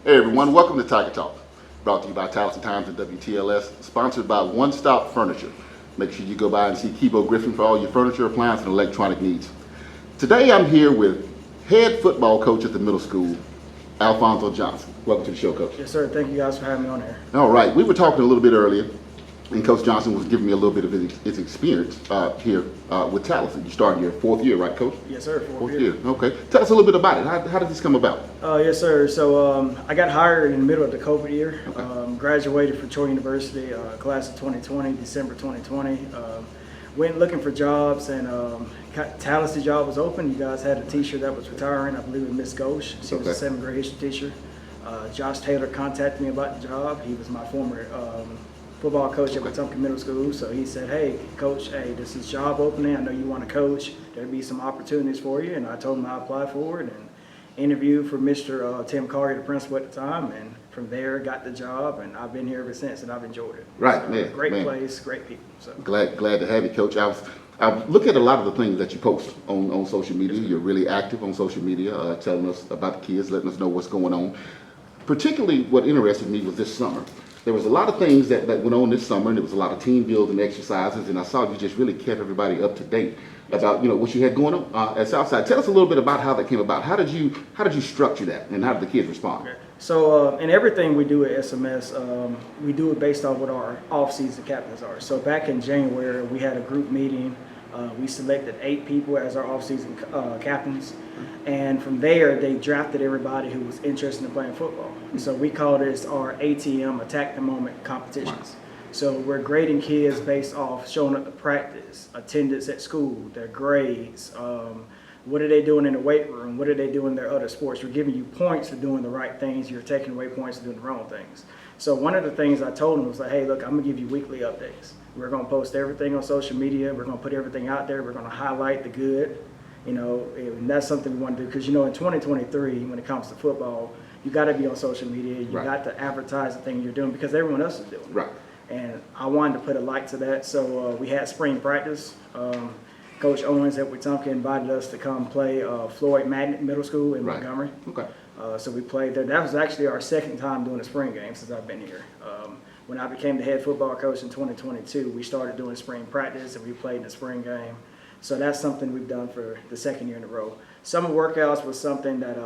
Hey everyone, welcome to Tiger Talk. Brought to you by Tallahassee Times and WTLS, sponsored by One Stop Furniture. Make sure you go by and see Kibo Griffin for all your furniture, appliance, and electronic needs. Today I'm here with head football coach at the middle school, Alfonso Johnson. Welcome to the show, Coach. Yes, sir. Thank you guys for having me on here. All right, we were talking a little bit earlier, and Coach Johnson was giving me a little bit of his experience here with Tallahassee. You started your fourth year, right, Coach? Yes, sir. Fourth year. Okay. Tell us a little bit about it. How did this come about? Yes, sir. So I got hired in the middle of the COVID year. Okay. Graduated from Troy University, class of 2020, December 2020. Went looking for jobs, and Tallahassee job was open. You guys had a teacher that was retiring. I believe it was Miss Ghosh. She was a seventh grade history teacher. Josh Taylor contacted me about the job. He was my former football coach at Wetumpka Middle School. So he said, "Hey, Coach, hey, this is job opening. I know you want to coach. There'll be some opportunities for you." And I told him I applied for it and interviewed for Mr. Tim Carey, the principal at the time. And from there, got the job, and I've been here ever since, and I've enjoyed it. Right, so, man. Great man. place, great people. So Glad to have you, Coach. I look at a lot of the things that you post on social media. You're really active on social media, telling us about the kids, letting us know what's going on. Particularly what interested me was this summer. There was a lot of things that went on this summer, and there was a lot of team building exercises, and I saw you just really kept everybody up to date about what you had going on at Southside. Tell us a little bit about how that came about. How did you structure that, and how did the kids respond? okay. So in everything we do at SMS, we do it based on what our off-season captains are. So back in January, we had a group meeting. We selected 8 people as our off-season captains, and from there they drafted everybody who was interested in playing football. So we call this our ATM, Attack the Moment competitions. So we're grading kids based off showing up to practice, attendance at school, their grades, what are they doing in the weight room, what are they doing in their other sports. We're giving you points for doing the right things, you're taking away points for doing the wrong things. So one of the things I told them was like, hey, look, I'm gonna give you weekly updates. We're gonna post everything on social media, we're gonna put everything out there, we're gonna highlight the good, and that's something we want to do, because in 2023, when it comes to football, you gotta be on social media, you got to advertise the thing you're doing because everyone else is doing it. Right. And I wanted to put a light to that, so we had spring practice. Coach Owens at Wetumpka invited us to come play Floyd Magnet Middle School in Montgomery. Okay. So we played there. That was actually our second time doing a spring game since I've been here. When I became the head football coach in 2022, we started doing spring practice and we played in the spring game. So that's something we've done for the second year in a row. Summer workouts was something that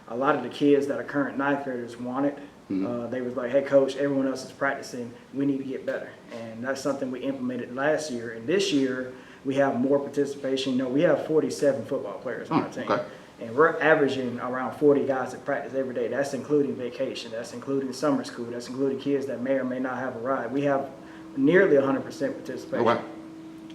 a lot of the kids that are current ninth graders wanted. They was like, hey, Coach, everyone else is practicing. We need to get better. And that's something we implemented last year. And this year, we have more participation. We have 47 football players on our team. Okay. And we're averaging around 40 guys at practice every day. That's including vacation. That's including summer school. That's including kids that may or may not have a ride. We have nearly 100% participation. Oh, wow.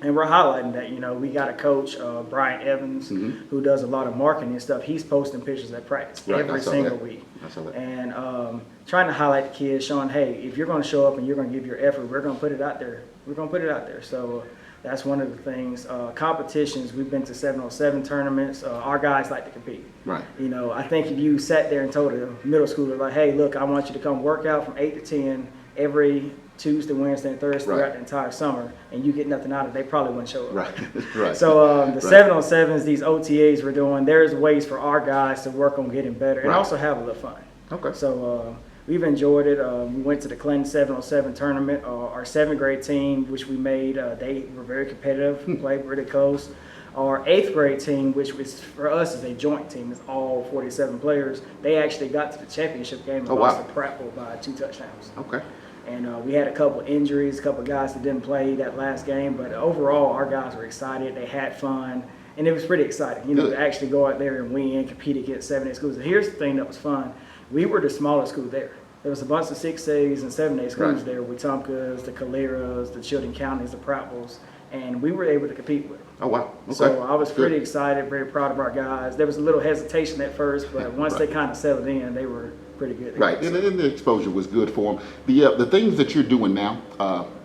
And we're highlighting that. We got a coach, Brian Evans, who does a lot of marketing and stuff. He's posting pictures at practice every single week. I saw that. And trying to highlight the kids, showing, hey, if you're going to show up and you're going to give your effort, we're going to put it out there. We're going to put it out there. So that's one of the things. Competitions, we've been to 7-on-7 tournaments. Our guys like to compete. Right. I think if you sat there and told a middle schooler, like, hey, look, I want you to come work out from 8 to 10 every Tuesday, Wednesday, and Thursday throughout the entire summer, and you get nothing out of it, they probably wouldn't show up. Right. Right. So the 7-on-7s, these OTAs we're doing, there's ways for our guys to work on getting better and also have a little fun. Okay. So we've enjoyed it. We went to the Clinton 7-on-7 tournament. Our 7th grade team, which we made, they were very competitive, played really close. Our 8th grade team, which was for us is a joint team, it's all 47 players. They actually got to the championship game and lost to Prattville by 2 touchdowns. Okay. And we had a couple injuries, a couple guys that didn't play that last game, but overall our guys were excited. They had fun, and it was pretty exciting, to actually go out there and win, compete against 7A schools. And here's the thing that was fun: we were the smallest school there. There was a bunch of 6As and 7A schools there, Wetumpkas, the Caleras, the Chilton Counties, the Prattvilles, and we were able to compete with them. Oh, wow. Okay. So I was pretty excited, very proud of our guys. There was a little hesitation at first, but once they kind of settled in, they were pretty good. Right, and the exposure was good for them. The things that you're doing now,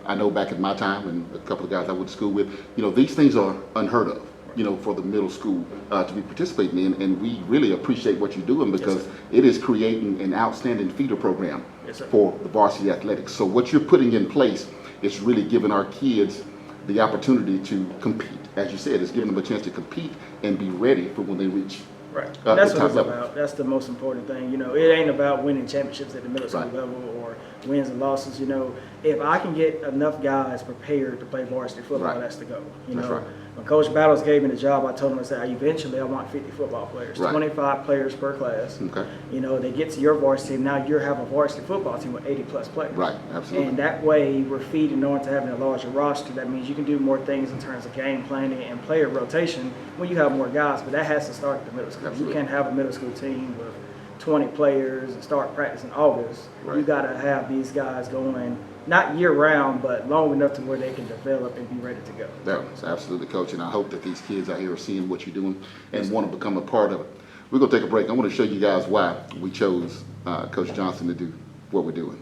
I know back in my time and a couple of guys I went to school with, these things are unheard of, for the middle school to be participating in, and we really appreciate what you're doing because it is creating an outstanding feeder program for the varsity athletics. So what you're putting in place is really giving our kids the opportunity to compete. As you said, it's giving them a chance to compete and be ready for when they reach Right. At That's the what top it's level. about. That's the most important thing. You know, it ain't about winning championships at the middle school Right. level or wins and losses. You know, if I can get enough guys prepared to play varsity football, Right. that's the goal. You That's know, right. when Coach Battles gave me the job, I told him, I said, eventually I want 50 football players, Right. 25 players per class. Okay. You know, they get to your varsity team. Now you have a varsity football team with 80 plus players. Right, absolutely. And that way we're feeding on to having a larger roster. That means you can do more things in terms of game planning and player rotation when you have more guys, but that has to start at the middle school. Absolutely. You can't have a middle school team with 20 players and start practice in August. Right. You got to have these guys going, not year round, but long enough to where they can develop and be ready to go. That's absolutely, Coach, and I hope that these kids out here are seeing what you're doing and want to become a part of it. We're going to take a break. I want to show you guys why we chose Coach Johnson to do what we're doing.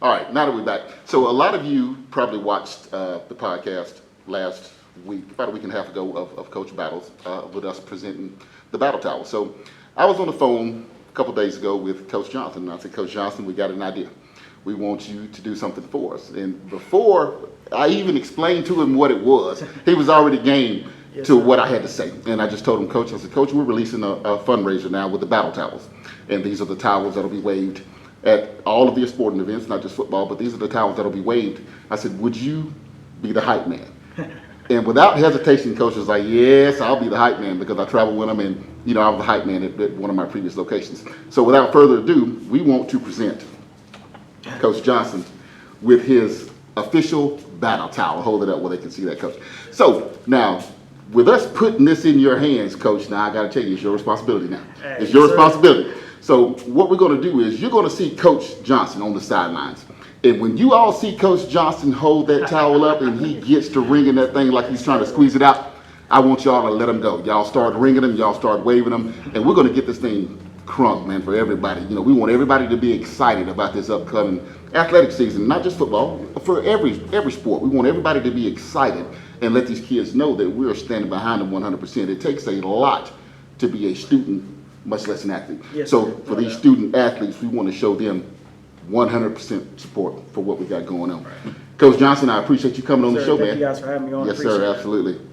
All right, now that we're back. So a lot of you probably watched the podcast last week, about a week and a half ago, of Coach Battles with us presenting the Battle Tower. So I was on the phone a couple days ago with Coach Johnson, and I said, Coach Johnson, we got an idea. We want you to do something for us. And before I even explained to him what it was, he was already game Yes, to sir. what I had to say. And I just told him, Coach, I said, Coach, we're releasing a fundraiser now with the Battle Towels. And these are the towels that'll be waved at all of your sporting events, not just football, but these are the towels that'll be waved. I said, would you be the hype man? And without hesitation, Coach was like, yes, I'll be the hype man, because I travel with him, and you know, I was the hype man at one of my previous locations. So without further ado, we want to present Coach Johnson with his official battle towel. Hold it up where they can see that, Coach. So now, with us putting this in your hands, Coach, now I got to tell you, it's your responsibility now. It's your Yes, sir. responsibility. So what we're going to do is you're going to see Coach Johnson on the sidelines. And when you all see Coach Johnson hold that towel up and he gets to wringing that thing like he's trying to squeeze it out, I want y'all to let him go. Y'all start wringing them, y'all start waving them, and we're going to get this thing crunk, man, for everybody. You know, we want everybody to be excited about this upcoming athletic season, not just football, for every sport. We want everybody to be excited and let these kids know that we're standing behind them 100%. It takes a lot to be a student, much less an athlete. Yes, So sir. for these student athletes, we want to show them 100% support for what we got going on. Coach Johnson, I appreciate you coming on the Sir, show, thank man. you guys for having me on. Yes, Appreciate sir, it. absolutely.